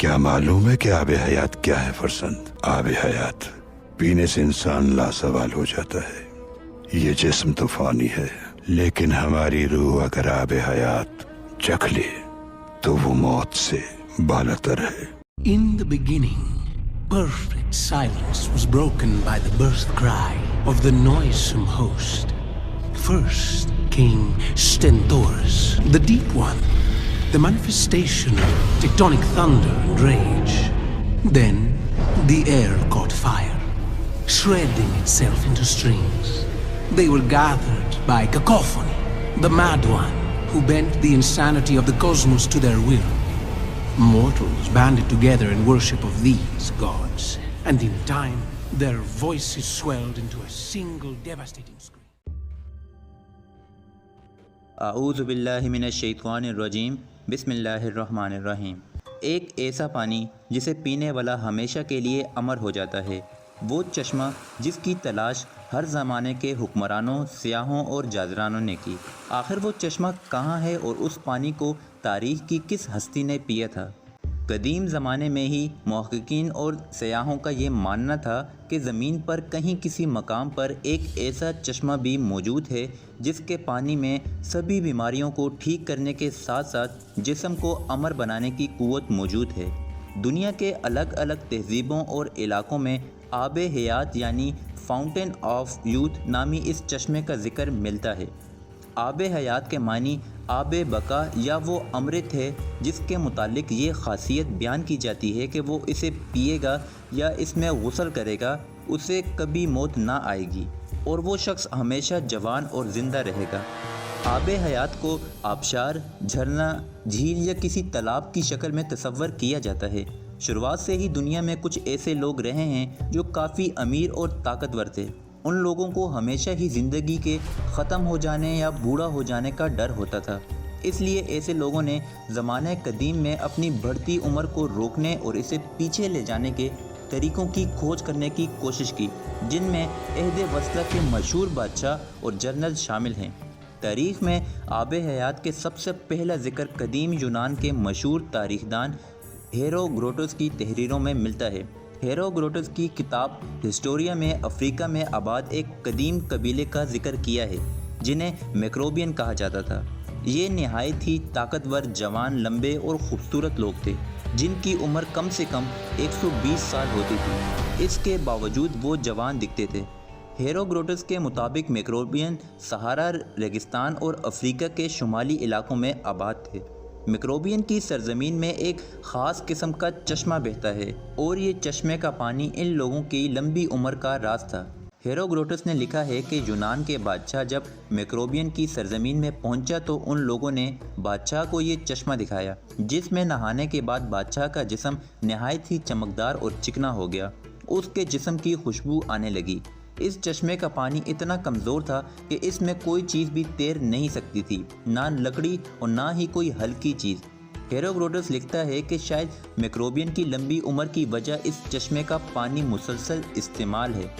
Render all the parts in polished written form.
क्या मालूम है कि आब हयात क्या है फरजंद? आब हयात पीने से इंसान लासवाल हो जाता है। ये जिस्म तो फानी है, लेकिन हमारी रूह अगर आब हयात चख ले तो वो मौत से बालातर है। In the beginning, perfect silence was broken by the burst cry of the noisome host. First came Stentorus, the deep one, the manifestation of tectonic thunder and rage. Then the air caught fire, shredding itself into strings. They were gathered by Cacophony, the mad one who bent the insanity of the cosmos to their will. Mortals banded together in worship of these gods, and in time their voices swelled into a single devastating scream. अऊज़ु बिल्लाहि मिनश्शैतानिर्रजीम बिस्मिल्लाहिर्रहमानिर्रहीम। एक ऐसा पानी जिसे पीने वाला हमेशा के लिए अमर हो जाता है, वो चश्मा जिसकी तलाश हर ज़माने के हुक्मरानों, सियाहों और जाजरानों ने की। आखिर वो चश्मा कहाँ है और उस पानी को तारीख़ की किस हस्ती ने पिया था? कदीम ज़माने में ही मुहक्किकीन और सयाहों का ये मानना था कि ज़मीन पर कहीं किसी मकाम पर एक ऐसा चश्मा भी मौजूद है जिसके पानी में सभी बीमारियों को ठीक करने के साथ साथ जिस्म को अमर बनाने की क़ुव्वत मौजूद है। दुनिया के अलग अलग तहज़ीबों और इलाक़ों में आब हयात यानी फाउंटेन ऑफ यूथ नामी इस चश्मे का ज़िक्र मिलता है। आब हयात के मानी आब बका या वो अमृत है जिसके मुतालिक ये ख़ासियत बयान की जाती है कि वो इसे पिएगा या इसमें गुस्ल करेगा उसे कभी मौत ना आएगी और वो शख्स हमेशा जवान और ज़िंदा रहेगा। आब हयात को आबशार, झरना, झील या किसी तालाब की शक्ल में तसव्वुर किया जाता है। शुरुआत से ही दुनिया में कुछ ऐसे लोग रहे हैं जो काफ़ी अमीर और ताकतवर थे। उन लोगों को हमेशा ही ज़िंदगी के ख़त्म हो जाने या बूढ़ा हो जाने का डर होता था, इसलिए ऐसे लोगों ने ज़माने कदीम में अपनी बढ़ती उम्र को रोकने और इसे पीछे ले जाने के तरीक़ों की खोज करने की कोशिश की, जिनमें अहद वस्ला के मशहूर बादशाह और जनरल शामिल हैं। तारीख़ में आब हयात के सबसे पहला ज़िक्र कदीम यूनान के मशहूर तारीख़दान हेरोडोटस की तहरीरों में मिलता है। हेरोडोटस की किताब हिस्टोरिया में अफ्रीका में आबाद एक कदीम कबीले का जिक्र किया है जिन्हें मैक्रोबियन कहा जाता था। ये नहायत ही ताकतवर, जवान, लंबे और ख़ूबसूरत लोग थे जिनकी उम्र कम से कम 120 साल होती थी। इसके बावजूद वो जवान दिखते थे। हेरोडोटस के मुताबिक मैक्रोबियन सहारा रेगिस्तान और अफ्रीका के शुमाली इलाकों में आबाद थे। मैक्रोबियन की सरजमीन में एक ख़ास किस्म का चश्मा बहता है और ये चश्मे का पानी इन लोगों की लंबी उम्र का राज था। हेरोडोटस ने लिखा है कि यूनान के बादशाह जब मैक्रोबियन की सरजमीन में पहुंचा तो उन लोगों ने बादशाह को ये चश्मा दिखाया, जिसमें नहाने के बाद बादशाह का जिस्म नहायत ही चमकदार और चिकना हो गया। उसके जिस्म की खुशबू आने लगी। इस चश्मे का पानी इतना कमज़ोर था कि इसमें कोई चीज़ भी तैर नहीं सकती थी, ना लकड़ी और ना ही कोई हल्की चीज़। हेरोडोटस लिखता है कि शायद मैक्रोबियन की लंबी उम्र की वजह इस चश्मे का पानी मुसलसल इस्तेमाल है।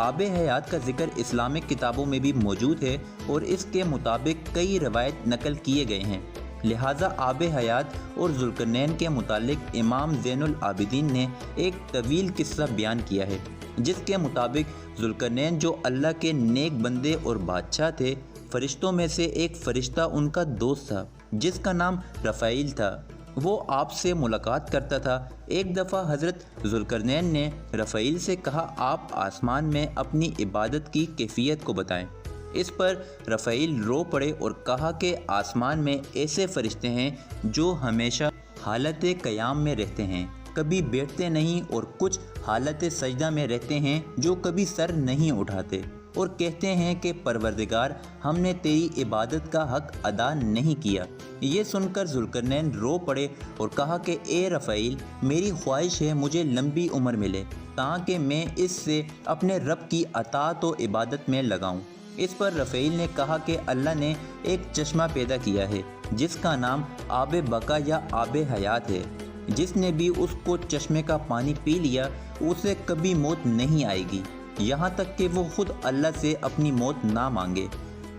आब हयात का जिक्र इस्लामिक किताबों में भी मौजूद है और इसके मुताबिक कई रवायत नकल किए गए हैं। लिहाजा आब हयात और ज़ुल्करनैन के मुतालिक इमाम ज़ैनुल आबिदीन ने एक तवील किस्सा बयान किया है, जिसके मुताबिक ज़ुल्करनैन जो अल्लाह के नेक बंदे और बादशाह थे, फ़रिश्तों में से एक फ़रिश्ता उनका दोस्त था जिसका नाम रफ़ाइल था। वो आपसे मुलाकात करता था। एक दफ़ा हज़रत ज़ुल्करनैन ने रफ़ाइल से कहा, आप आसमान में अपनी इबादत की कैफियत को बताएं। इस पर रफ़ाइल रो पड़े और कहा कि आसमान में ऐसे फ़रिश्ते हैं जो हमेशा हालत क़याम में रहते हैं, कभी बैठते नहीं, और कुछ हालत सजदा में रहते हैं जो कभी सर नहीं उठाते और कहते हैं कि परवरदिगार, हमने तेरी इबादत का हक़ अदा नहीं किया। ये सुनकर ज़ुल्करनैन रो पड़े और कहा कि ए रफ़ाइल, मेरी ख्वाहिश है मुझे लंबी उम्र मिले ताकि मैं इससे अपने रब की अताअत व इबादत में लगाऊं। इस पर रफ़ाइल ने कहा कि अल्लाह ने एक चश्मा पैदा किया है जिसका नाम आब बका या आब हयात है। जिसने भी उसको चश्मे का पानी पी लिया उसे कभी मौत नहीं आएगी, यहाँ तक कि वो खुद अल्लाह से अपनी मौत ना मांगे।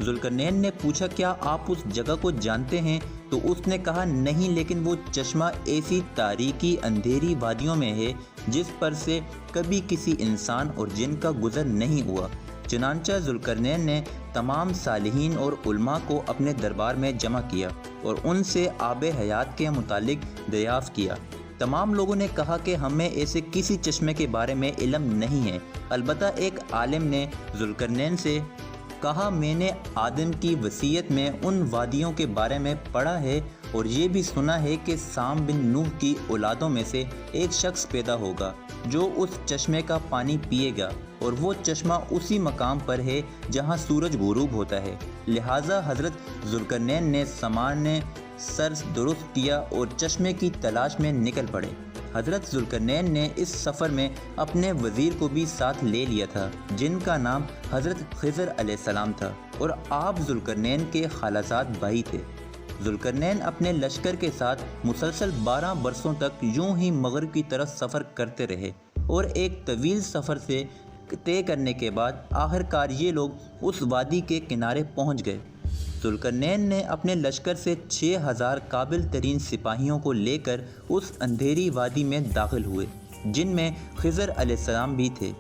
ज़ुल्करनैन ने पूछा, क्या आप उस जगह को जानते हैं تو اس نے کہا نہیں، لیکن وہ چشمہ ایسی تاریکی اندھیری وادیوں میں ہے جس پر سے کبھی کسی انسان اور جن کا گزر نہیں ہوا۔ چنانچہ ذوالقرنین نے تمام صالحین اور علماء کو اپنے دربار میں جمع کیا اور ان سے آب حیات کے متعلق دریافت کیا۔ تمام لوگوں نے کہا کہ ہمیں ایسے کسی چشمے کے بارے میں علم نہیں ہے، البتہ ایک عالم نے ذوالقرنین سے کہا میں نے آدم کی وصیت میں ان وادیوں کے بارے میں پڑھا ہے اور یہ بھی سنا ہے کہ سام بن نوح کی اولادوں میں سے ایک شخص پیدا ہوگا جو اس چشمے کا پانی پیے گا، اور وہ چشمہ اسی مقام پر ہے جہاں سورج غروب ہوتا ہے۔ لہٰذا حضرت ذوالقرنین نے سامانے سر درست کیا اور چشمے کی تلاش میں نکل پڑے۔ حضرت ذوالقرنین نے اس سفر میں اپنے وزیر کو بھی ساتھ لے لیا تھا جن کا نام حضرت خضر علیہ السلام تھا، اور آپ ذوالقرنین کے خالصات بھائی تھے۔ ذوالقرنین اپنے لشکر کے ساتھ مسلسل 12 برسوں تک یوں ہی مغرب کی طرف سفر کرتے رہے، اور ایک طویل سفر سے طے کرنے کے بعد آخرکار یہ لوگ اس وادی کے کنارے پہنچ گئے۔ ذوالقرنین نے اپنے لشکر سے 6000 قابل ترین سپاہیوں کو لے کر اس اندھیری وادی میں داخل ہوئے جن میں خضر علیہ السلام بھی تھے۔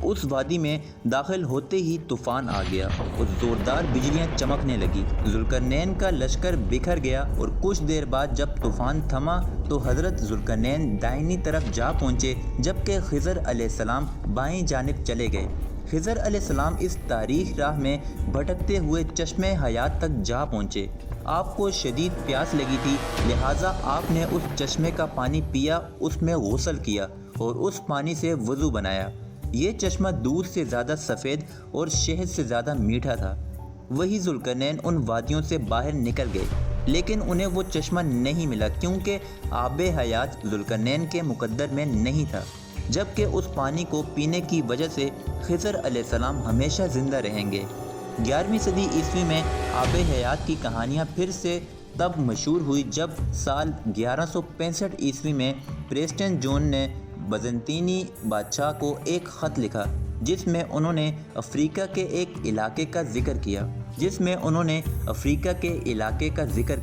اس وادی میں داخل ہوتے ہی طوفان آ گیا اور زوردار بجلیاں چمکنے لگی۔ ذوالقرنین کا لشکر بکھر گیا، اور کچھ دیر بعد جب طوفان تھما تو حضرت ذوالقرنین دائنی طرف جا پہنچے جبکہ خضر علیہ السلام بائیں جانب چلے گئے۔ خضر علیہ السلام اس تاریخ راہ میں بھٹکتے ہوئے چشمہ حیات تک جا پہنچے۔ آپ کو شدید پیاس لگی تھی، لہٰذا آپ نے اس چشمے کا پانی پیا، اس میں غسل کیا اور اس پانی سے وضو بنایا۔ یہ چشمہ دودھ سے زیادہ سفید اور شہد سے زیادہ میٹھا تھا۔ وہی ذوالقرنین ان وادیوں سے باہر نکل گئے، لیکن انہیں وہ چشمہ نہیں ملا کیونکہ آب حیات ذوالقرنین کے مقدر میں نہیں تھا، جبکہ اس پانی کو پینے کی وجہ سے خضر علیہ السلام ہمیشہ زندہ رہیں گے۔ 11ویں صدی عیسوی میں آب حیات کی کہانیاں پھر سے تب مشہور ہوئی جب سال 1165 عیسوی میں پریسٹن جون نے بازنطینی بادشاہ کو ایک خط لکھا جس میں انہوں نے افریقہ کے ایک علاقے کا ذکر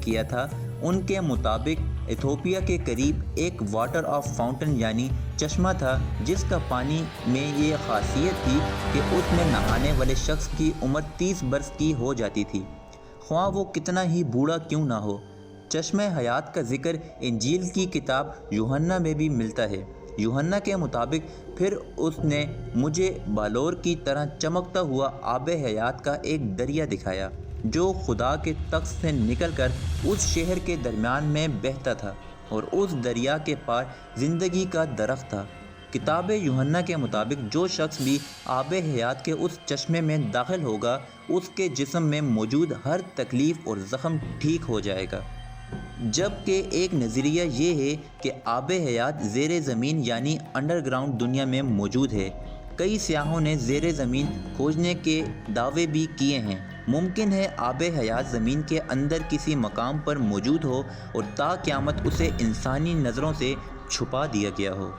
کیا تھا۔ ان کے مطابق ایتھوپیا کے قریب ایک واٹر آف فاؤنٹن یعنی چشمہ تھا جس کا پانی میں یہ خاصیت تھی کہ اس میں نہانے والے شخص کی عمر 30 برس کی ہو جاتی تھی، خواہ وہ کتنا ہی بوڑھا کیوں نہ ہو۔ چشمہ حیات کا ذکر انجیل کی کتاب یوحنا میں بھی ملتا ہے۔ یوحنا کے مطابق پھر اس نے مجھے بالور کی طرح چمکتا ہوا آب حیات کا ایک دریا دکھایا جو خدا کے تخت سے نکل کر اس شہر کے درمیان میں بہتا تھا، اور اس دریا کے پار زندگی کا درخت تھا۔ کتاب یوحنا کے مطابق جو شخص بھی آب حیات کے اس چشمے میں داخل ہوگا اس کے جسم میں موجود ہر تکلیف اور زخم ٹھیک ہو جائے گا، جبکہ ایک نظریہ یہ ہے کہ آب حیات زیر زمین یعنی انڈر گراؤنڈ دنیا میں موجود ہے۔ کئی سیاحوں نے زیر زمین کھوجنے کے دعوے بھی کیے ہیں۔ ممکن ہے آب حیات زمین کے اندر کسی مقام پر موجود ہو اور تا قیامت اسے انسانی نظروں سے چھپا دیا گیا ہو۔